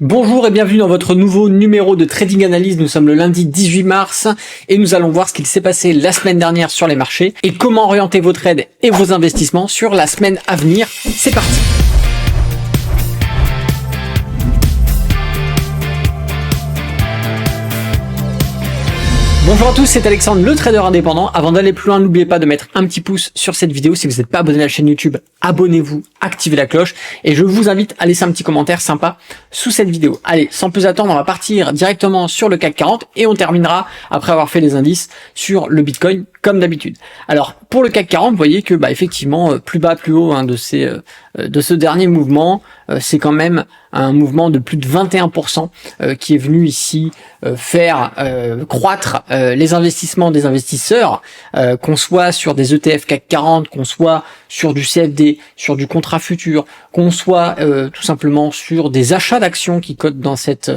Bonjour et bienvenue dans votre nouveau numéro de Trading Analyse. Nous sommes le lundi 18 mars et nous allons voir ce qu'il s'est passé la semaine dernière sur les marchés et comment orienter vos trades et vos investissements sur la semaine à venir. C'est parti! Bonjour à tous, c'est Alexandre, le trader indépendant. Avant d'aller plus loin, n'oubliez pas de mettre un petit pouce sur cette vidéo. Si vous n'êtes pas abonné à la chaîne YouTube, abonnez-vous, activez la cloche. Et je vous invite à laisser un petit commentaire sympa sous cette vidéo. Allez, sans plus attendre, on va partir directement sur le CAC 40 et on terminera, après avoir fait les indices, sur le Bitcoin, comme d'habitude. Alors, pour le CAC 40, vous voyez que, effectivement, plus bas, plus haut de ce dernier mouvement, c'est quand même un mouvement de plus de 21% qui est venu ici faire croître les investissements des investisseurs, qu'on soit sur des ETF CAC 40, qu'on soit sur du CFD, sur du contrat futur, qu'on soit tout simplement sur des achats d'actions qui cotent dans cet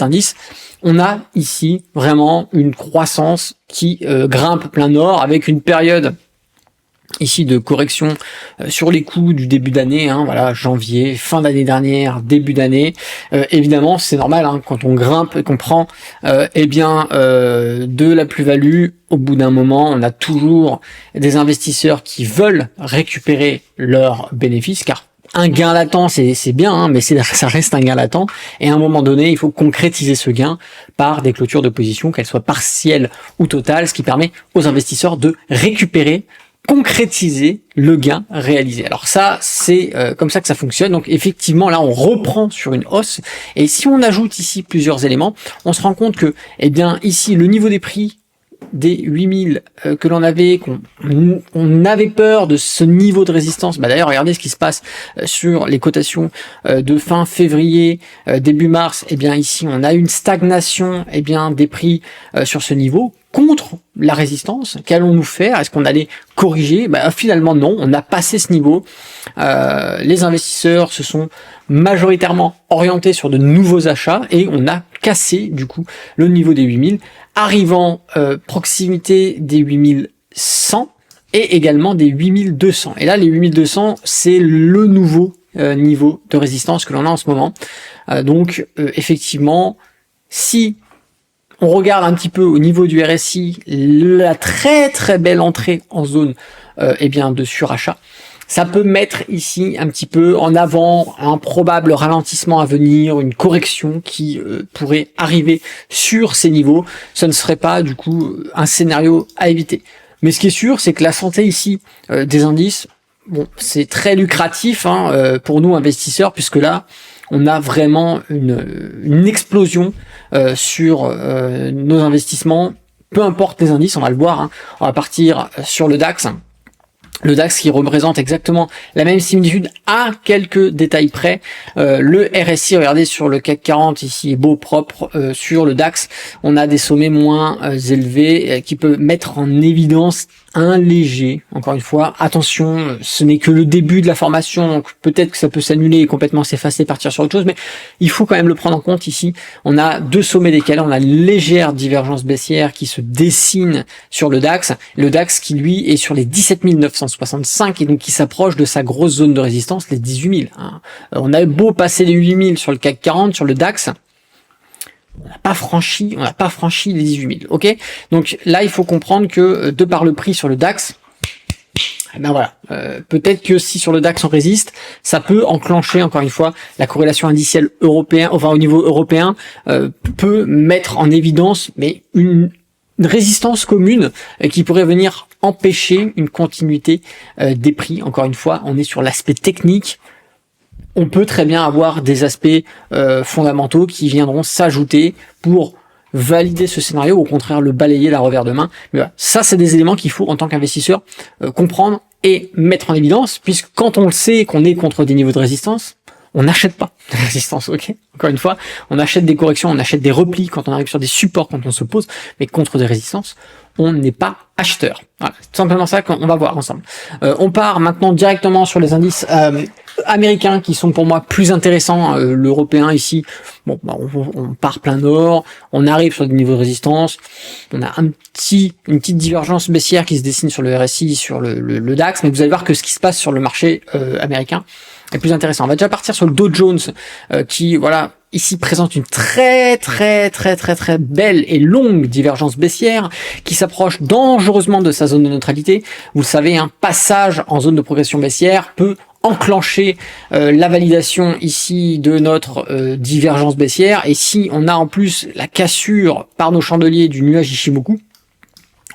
indice. On a ici vraiment une croissance qui grimpe plein nord avec une période ici de correction sur les coûts du début d'année, voilà, janvier, fin d'année dernière, début d'année. Évidemment, c'est normal quand on grimpe et qu'on prend de la plus-value. Au bout d'un moment, on a toujours des investisseurs qui veulent récupérer leurs bénéfices, car un gain latent, c'est bien, mais ça reste un gain latent. Et à un moment donné, il faut concrétiser ce gain par des clôtures de position, qu'elles soient partielles ou totales, ce qui permet aux investisseurs de récupérer, concrétiser le gain réalisé. Alors ça, c'est comme ça que ça fonctionne. Donc effectivement, là, on reprend sur une hausse. Et si on ajoute ici plusieurs éléments, on se rend compte que, ici, le niveau des prix des 8000 que l'on avait, on avait peur de ce niveau de résistance. D'ailleurs, regardez ce qui se passe sur les cotations de fin février, début mars. Ici, on a une stagnation des prix sur ce niveau contre la résistance. Qu'allons-nous faire? Est-ce qu'on allait corriger? Finalement non, on a passé ce niveau. Les investisseurs se sont majoritairement orientés sur de nouveaux achats et on a cassé du coup le niveau des 8000, arrivant proximité des 8100 et également des 8200. Et là, les 8200, c'est le nouveau niveau de résistance que l'on a en ce moment. Donc effectivement, si on regarde un petit peu au niveau du RSI, la très très belle entrée en zone de surachat, ça peut mettre ici un petit peu en avant un probable ralentissement à venir, une correction qui pourrait arriver sur ces niveaux. Ce ne serait pas du coup un scénario à éviter. Mais ce qui est sûr, c'est que la santé ici des indices, c'est très lucratif pour nous investisseurs, puisque là, on a vraiment une explosion sur nos investissements, peu importe les indices, on va le voir. On va partir sur le DAX. Le DAX qui représente exactement la même similitude à quelques détails près. Le RSI, regardez sur le CAC 40 ici, est beau, propre. Sur le DAX, on a des sommets moins élevés qui peuvent mettre en évidence un léger, encore une fois, attention, ce n'est que le début de la formation, donc peut-être que ça peut s'annuler et complètement s'effacer, partir sur autre chose, mais il faut quand même le prendre en compte ici. On a deux sommets décalés, on a une légère divergence baissière qui se dessine sur le DAX qui lui est sur les 17 965 et donc qui s'approche de sa grosse zone de résistance, les 18 000. On a beau passer les 8 000 sur le CAC 40, sur le DAX, on n'a pas franchi les 18 000, ok? Donc là, il faut comprendre que de par le prix sur le DAX, peut-être que si sur le DAX on résiste, ça peut enclencher encore une fois la corrélation indicielle européenne, au niveau européen, peut mettre en évidence une résistance commune qui pourrait venir empêcher une continuité des prix. Encore une fois, on est sur l'aspect technique. On peut très bien avoir des aspects fondamentaux qui viendront s'ajouter pour valider ce scénario, ou au contraire le balayer d'un revers de main. Mais voilà, ça c'est des éléments qu'il faut en tant qu'investisseur comprendre et mettre en évidence, puisque quand on le sait qu'on est contre des niveaux de résistance, on n'achète pas de résistance, ok? Encore une fois, on achète des corrections, on achète des replis quand on arrive sur des supports, quand on se pose, mais contre des résistances, on n'est pas acheteur. Voilà, c'est tout simplement ça qu'on va voir ensemble. On part maintenant directement sur les indices américains qui sont pour moi plus intéressants. L'européen ici, on part plein nord, on arrive sur des niveaux de résistance, on a une petite divergence baissière qui se dessine sur le RSI, sur le DAX, mais vous allez voir que ce qui se passe sur le marché américain est plus intéressant. On va déjà partir sur le Dow Jones qui, voilà, ici présente une très belle et longue divergence baissière qui s'approche dangereusement de sa zone de neutralité. Vous le savez, un passage en zone de progression baissière peut enclencher la validation ici de notre divergence baissière, et si on a en plus la cassure par nos chandeliers du nuage Ichimoku,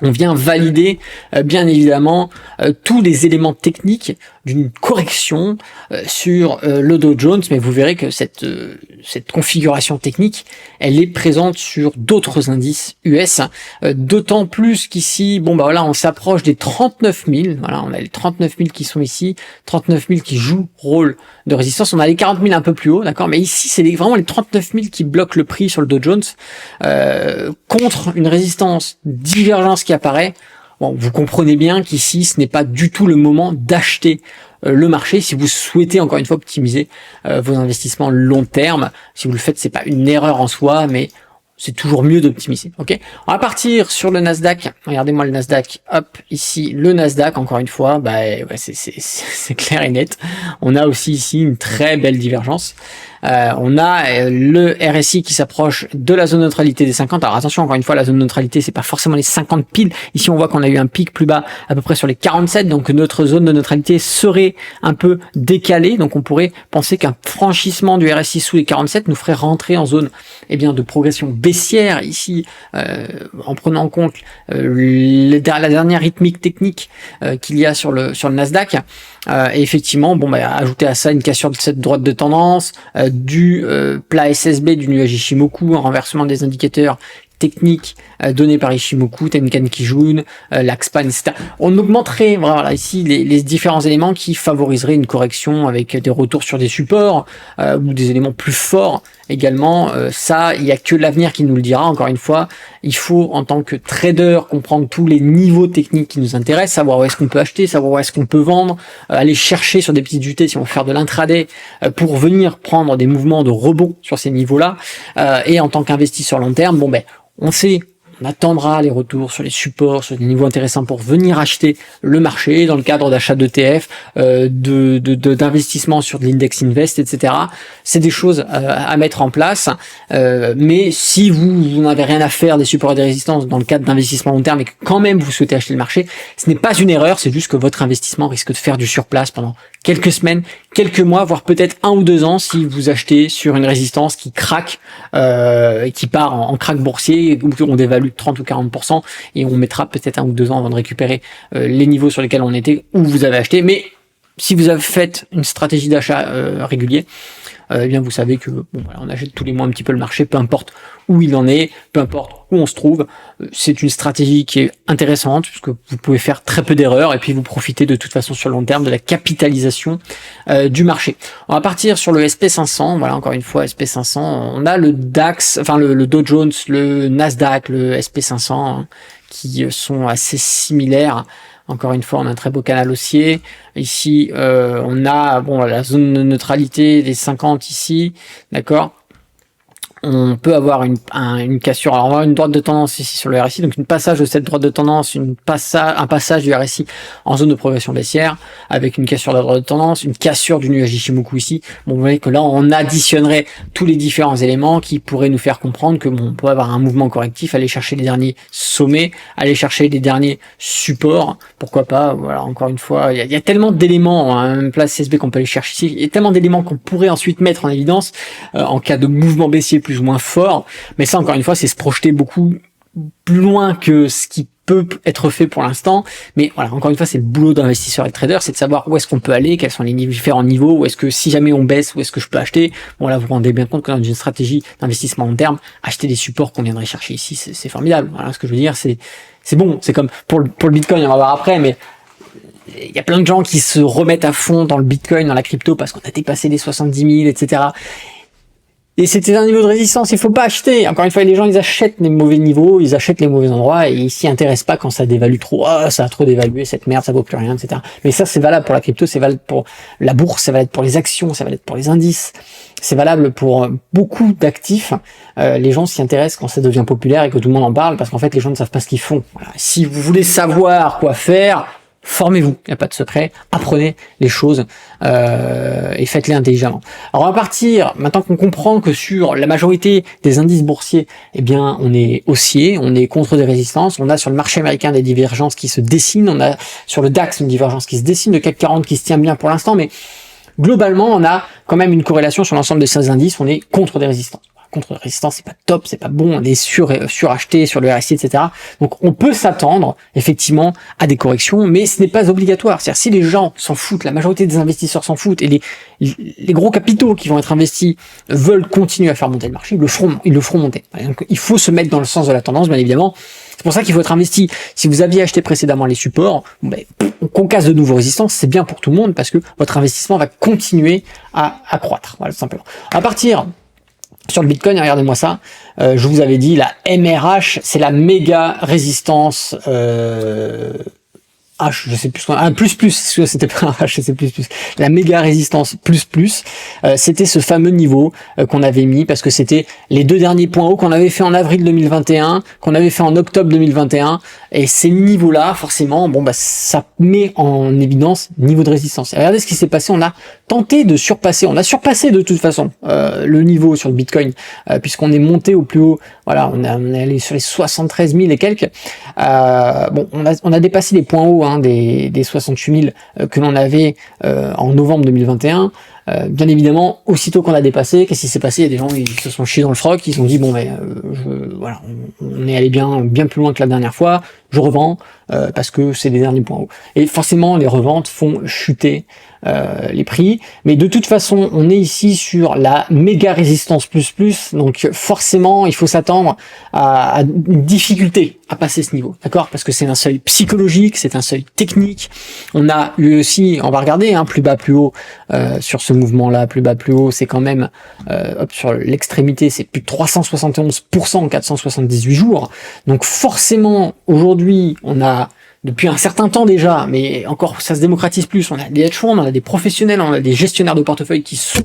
on vient valider bien évidemment tous les éléments techniques d'une correction sur le Dow Jones, mais vous verrez que cette configuration technique, elle est présente sur d'autres indices US, d'autant plus qu'ici, bon bah voilà, on s'approche des 39 000, voilà, on a les 39 000 qui sont ici, 39 000 qui jouent rôle de résistance, on a les 40 000 un peu plus haut, d'accord, mais ici c'est vraiment les 39 000 qui bloquent le prix sur le Dow Jones, contre une résistance divergence qui apparaît. Bon, vous comprenez bien qu'ici, ce n'est pas du tout le moment d'acheter le marché si vous souhaitez encore une fois optimiser vos investissements long terme. Si vous le faites, c'est pas une erreur en soi, mais c'est toujours mieux d'optimiser. Ok, on va partir sur le Nasdaq. Regardez-moi le Nasdaq. Hop, ici le Nasdaq. Encore une fois, bah ouais, c'est clair et net. On a aussi ici une très belle divergence. On a le RSI qui s'approche de la zone de neutralité des 50. Alors attention, encore une fois, la zone de neutralité, c'est pas forcément les 50 piles. Ici, on voit qu'on a eu un pic plus bas, à peu près sur les 47. Donc notre zone de neutralité serait un peu décalée. Donc on pourrait penser qu'un franchissement du RSI sous les 47 nous ferait rentrer en zone, eh bien, de progression baissière ici, en prenant en compte la dernière rythmique technique qu'il y a sur le Nasdaq. Et effectivement, bon, bah, ajouter à ça une cassure de cette droite de tendance, du plat SSB du nuage Ichimoku, un renversement des indicateurs techniques donnés par Ichimoku, Tenkan Kijun, l'Axpan, etc. On augmenterait voilà ici les différents éléments qui favoriseraient une correction avec des retours sur des supports ou des éléments plus forts également. Ça, il n'y a que l'avenir qui nous le dira. Encore une fois, il faut en tant que trader comprendre tous les niveaux techniques qui nous intéressent, savoir où est-ce qu'on peut acheter, savoir où est-ce qu'on peut vendre, aller chercher sur des petites unités si on veut faire de l'intraday pour venir prendre des mouvements de rebond sur ces niveaux-là. Et en tant qu'investisseur long terme, bon ben on sait, on attendra les retours sur les supports, sur des niveaux intéressants pour venir acheter le marché dans le cadre d'achat d'ETF, d'investissement sur de l'index invest, etc. C'est des choses à mettre en place. Mais si vous n'avez rien à faire des supports et des résistances dans le cadre d'investissement long terme et que quand même vous souhaitez acheter le marché, ce n'est pas une erreur, c'est juste que votre investissement risque de faire du surplace pendant quelques semaines, quelques mois, voire peut-être 1 ou 2 ans si vous achetez sur une résistance qui craque, qui part en crack boursier, où on dévalue 30 ou 40%, et on mettra peut-être 1 ou 2 ans avant de récupérer les niveaux sur lesquels on était, où vous avez acheté. Mais si vous avez fait une stratégie d'achat régulier, eh bien vous savez que bon, voilà, on achète tous les mois un petit peu le marché, peu importe où il en est, peu importe où on se trouve. C'est une stratégie qui est intéressante puisque vous pouvez faire très peu d'erreurs et puis vous profitez de toute façon sur le long terme de la capitalisation du marché. On va partir sur le SP500. Voilà, encore une fois, SP500. On a le DAX, enfin le Dow Jones, le Nasdaq, le SP500 hein, qui sont assez similaires. Encore une fois, on a un très beau canal haussier. Ici, on a bon la zone de neutralité des 50 ici, d'accord. On peut avoir une cassure. Alors on va avoir une droite de tendance ici sur le RSI, donc une passage de cette droite de tendance, un passage du RSI en zone de progression baissière, avec une cassure de la droite de tendance, une cassure du nuage Ichimoku ici. Bon, vous voyez que là on additionnerait tous les différents éléments qui pourraient nous faire comprendre que bon, on peut avoir un mouvement correctif, aller chercher les derniers sommets, aller chercher les derniers supports, pourquoi pas. Voilà, encore une fois, il y a tellement d'éléments, hein, place CSB qu'on peut aller chercher ici, il y a tellement d'éléments qu'on pourrait ensuite mettre en évidence en cas de mouvement baissier plus ou moins fort, mais ça encore une fois c'est se projeter beaucoup plus loin que ce qui peut être fait pour l'instant. Mais voilà, encore une fois c'est le boulot d'investisseur et de trader, c'est de savoir où est-ce qu'on peut aller, quels sont les différents niveaux, où est-ce que si jamais on baisse, où est-ce que je peux acheter. Bon là vous vous rendez bien compte que dans une stratégie d'investissement long terme, acheter des supports qu'on viendrait chercher ici, c'est formidable. Voilà ce que je veux dire, c'est bon, c'est comme pour le Bitcoin, on va voir après, mais il y a plein de gens qui se remettent à fond dans le Bitcoin, dans la crypto parce qu'on a dépassé les 70 000, etc. Et c'était un niveau de résistance, il faut pas acheter. Encore une fois, les gens, ils achètent les mauvais niveaux, ils achètent les mauvais endroits et ils s'y intéressent pas quand ça dévalue trop. Ah, ça a trop dévalué, cette merde, ça vaut plus rien, etc. Mais ça, c'est valable pour la crypto, c'est valable pour la bourse, c'est valable pour les actions, c'est valable pour les indices, c'est valable pour beaucoup d'actifs. Les gens s'y intéressent quand ça devient populaire et que tout le monde en parle parce qu'en fait, les gens ne savent pas ce qu'ils font. Voilà. Si vous voulez savoir quoi faire, formez-vous, il n'y a pas de secret, apprenez les choses et faites-les intelligemment. Alors on va partir, maintenant qu'on comprend que sur la majorité des indices boursiers, eh bien on est haussier, on est contre des résistances, on a sur le marché américain des divergences qui se dessinent, on a sur le DAX une divergence qui se dessine, le CAC 40 qui se tient bien pour l'instant, mais globalement on a quand même une corrélation sur l'ensemble de ces indices, on est contre des résistances. Contre la résistance, c'est pas top, c'est pas bon, on est suracheté sur le RSI, etc. Donc on peut s'attendre effectivement à des corrections, mais ce n'est pas obligatoire. C'est-à-dire si les gens s'en foutent, la majorité des investisseurs s'en foutent, et les gros capitaux qui vont être investis veulent continuer à faire monter le marché, ils le feront monter. Donc il faut se mettre dans le sens de la tendance, bien évidemment. C'est pour ça qu'il faut être investi. Si vous aviez acheté précédemment les supports, qu'on casse de nouveaux résistances, c'est bien pour tout le monde parce que votre investissement va continuer à croître. Voilà, tout simplement. À partir sur le Bitcoin, regardez-moi ça, je vous avais dit, la MRH, c'est la méga résistance H, je sais plus, c'était pas un H, c'est plus, la méga résistance plus, c'était ce fameux niveau qu'on avait mis, parce que c'était les deux derniers points hauts qu'on avait fait en avril 2021, qu'on avait fait en octobre 2021, et ces niveaux-là, forcément, ça met en évidence niveau de résistance. Et regardez ce qui s'est passé, on a tenté de surpasser, on a surpassé de toute façon le niveau sur le Bitcoin, puisqu'on est monté au plus haut, voilà, on est allé sur les 73 000 et quelques, on a dépassé les points hauts des 68 000 que l'on avait en novembre 2021. Bien évidemment, aussitôt qu'on a dépassé, qu'est-ce qui s'est passé? Il y a des gens qui se sont chiés dans le froc, ils ont dit voilà, on est allé bien plus loin que la dernière fois, je revends parce que c'est les derniers points hauts. Et forcément, les reventes font chuter les prix, mais de toute façon, on est ici sur la méga résistance plus, donc forcément, il faut s'attendre à une difficulté à passer ce niveau, d'accord? Parce que c'est un seuil psychologique, c'est un seuil technique. On a eu aussi, on va regarder, plus bas plus haut sur ce mouvement-là, plus bas plus haut, c'est quand même sur l'extrémité, c'est plus de 371% en 478 jours. Donc forcément, aujourd'hui, on a depuis un certain temps déjà, mais encore ça se démocratise plus, on a des hedge funds, on a des professionnels, on a des gestionnaires de portefeuille qui sont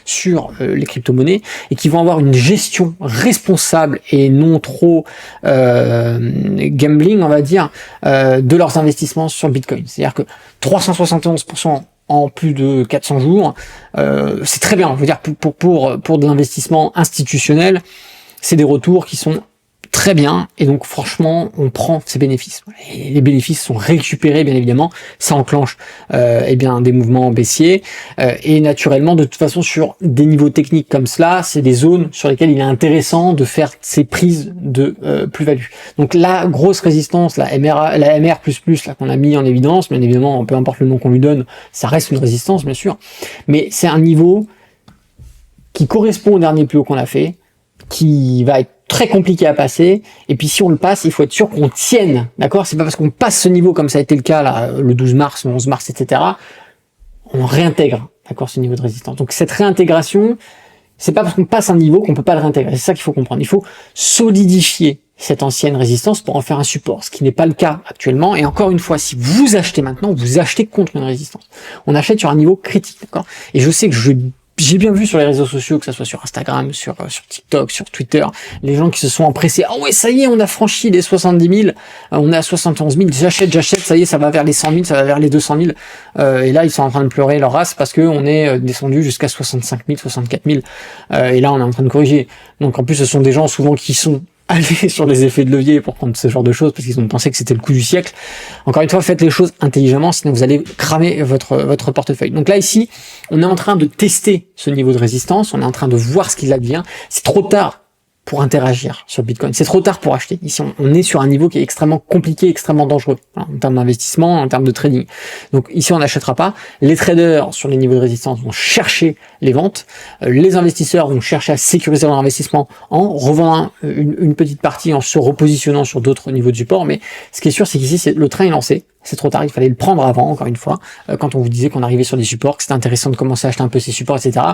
sur les crypto-monnaies et qui vont avoir une gestion responsable et non trop gambling, on va dire, de leurs investissements sur le Bitcoin. C'est-à-dire que 371% en plus de 400 jours, c'est très bien. Je veux dire, pour de l'investissement institutionnel, c'est des retours qui sont très bien, et donc franchement on prend ces bénéfices, et les bénéfices sont récupérés bien évidemment, ça enclenche des mouvements baissiers, et naturellement de toute façon sur des niveaux techniques comme cela, c'est des zones sur lesquelles il est intéressant de faire ces prises de plus-value. Donc la grosse résistance, la MR là qu'on a mis en évidence, bien évidemment peu importe le nom qu'on lui donne, ça reste une résistance bien sûr, mais c'est un niveau qui correspond au dernier plus haut qu'on a fait, qui va être très compliqué à passer, et puis si on le passe, il faut être sûr qu'on tienne, d'accord? C'est pas parce qu'on passe ce niveau, comme ça a été le cas là, le 12 mars, le 11 mars, etc., on réintègre, d'accord, ce niveau de résistance. Donc cette réintégration, c'est pas parce qu'on passe un niveau qu'on peut pas le réintégrer, c'est ça qu'il faut comprendre. Il faut solidifier cette ancienne résistance pour en faire un support, ce qui n'est pas le cas actuellement, et encore une fois, si vous achetez maintenant, vous achetez contre une résistance. On achète sur un niveau critique, d'accord? Et je sais que j'ai bien vu sur les réseaux sociaux, que ça soit sur Instagram, sur TikTok, sur Twitter, les gens qui se sont empressés. Ah ouais, ça y est, on a franchi les 70 000, on est à 71 000, j'achète, ça y est, ça va vers les 100 000, ça va vers les 200 000. Et là, ils sont en train de pleurer leur race parce que on est descendu jusqu'à 65 000, 64 000. Et là, on est en train de corriger. Donc en plus, ce sont des gens souvent qui sont aller sur les effets de levier pour prendre ce genre de choses parce qu'ils ont pensé que c'était le coup du siècle. Encore une fois, faites les choses intelligemment, sinon vous allez cramer votre portefeuille. Donc là, ici, on est en train de tester ce niveau de résistance, on est en train de voir ce qu'il advient. C'est trop tard pour interagir sur le Bitcoin. C'est trop tard pour acheter. Ici, on est sur un niveau qui est extrêmement compliqué, extrêmement dangereux, en termes d'investissement, en termes de trading. Donc ici, on n'achètera pas. Les traders sur les niveaux de résistance vont chercher les ventes. Les investisseurs vont chercher à sécuriser leur investissement en revendant une petite partie, en se repositionnant sur d'autres niveaux de support. Mais ce qui est sûr, c'est qu'ici, le train est lancé. C'est trop tard, il fallait le prendre avant, encore une fois, quand on vous disait qu'on arrivait sur des supports, que c'était intéressant de commencer à acheter un peu ces supports, etc.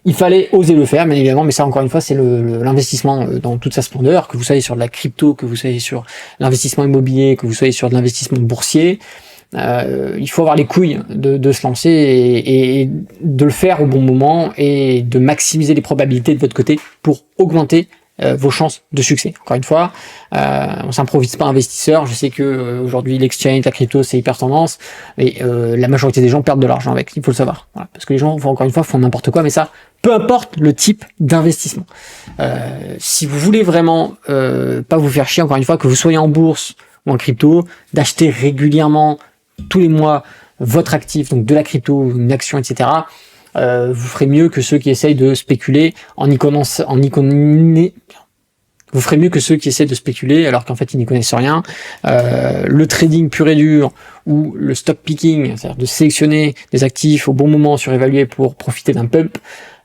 Il fallait oser le faire, bien évidemment, mais ça, encore une fois, c'est l'investissement dans toute sa splendeur, que vous soyez sur de la crypto, que vous soyez sur l'investissement immobilier, que vous soyez sur de l'investissement boursier. Il faut avoir les couilles de se lancer et de le faire au bon moment et de maximiser les probabilités de votre côté pour augmenter vos chances de succès. Encore une fois, on s'improvise pas investisseur. Je sais que aujourd'hui l'exchange, la crypto, c'est hyper tendance, et la majorité des gens perdent de l'argent avec. Il faut le savoir, voilà, parce que les gens, encore une fois, font n'importe quoi, mais ça, peu importe le type d'investissement. Si vous voulez vraiment pas vous faire chier, encore une fois, que vous soyez en bourse ou en crypto, d'acheter régulièrement tous les mois votre actif, donc de la crypto, une action, etc. Vous ferez mieux que ceux qui essayent de spéculer vous ferez mieux que ceux qui essaient de spéculer alors qu'en fait ils n'y connaissent rien. Le trading pur et dur ou le stock picking, c'est-à-dire de sélectionner des actifs au bon moment surévalués pour profiter d'un pump,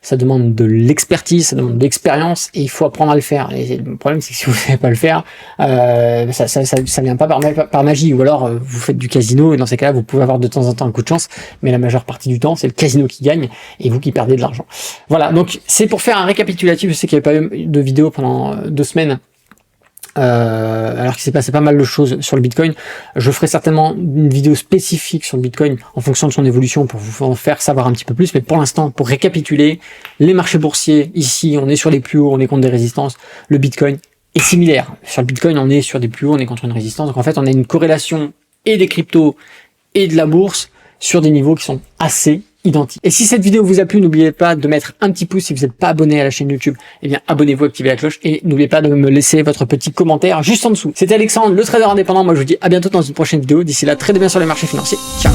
ça demande de l'expertise, ça demande de l'expérience et il faut apprendre à le faire. Et le problème c'est que si vous ne savez pas le faire, ça vient pas par magie, ou alors vous faites du casino et dans ces cas-là vous pouvez avoir de temps en temps un coup de chance, mais la majeure partie du temps c'est le casino qui gagne et vous qui perdez de l'argent. Voilà, donc c'est pour faire un récapitulatif. Je sais qu'il n'y avait pas eu de vidéo pendant 2 semaines. Alors qu'il s'est passé pas mal de choses sur le Bitcoin. Je ferai certainement une vidéo spécifique sur le Bitcoin en fonction de son évolution pour vous en faire savoir un petit peu plus, mais pour l'instant, pour récapituler, les marchés boursiers, ici on est sur les plus hauts, on est contre des résistances, le Bitcoin est similaire. Sur le Bitcoin on est sur des plus hauts, on est contre une résistance, donc en fait on a une corrélation et des cryptos et de la bourse sur des niveaux qui sont assez identique. Et si cette vidéo vous a plu, n'oubliez pas de mettre un petit pouce. Si vous n'êtes pas abonné à la chaîne YouTube, eh bien abonnez-vous, activez la cloche et n'oubliez pas de me laisser votre petit commentaire juste en dessous. C'était Alexandre, le trader indépendant. Moi je vous dis à bientôt dans une prochaine vidéo. D'ici là, tradez bien sur les marchés financiers. Ciao.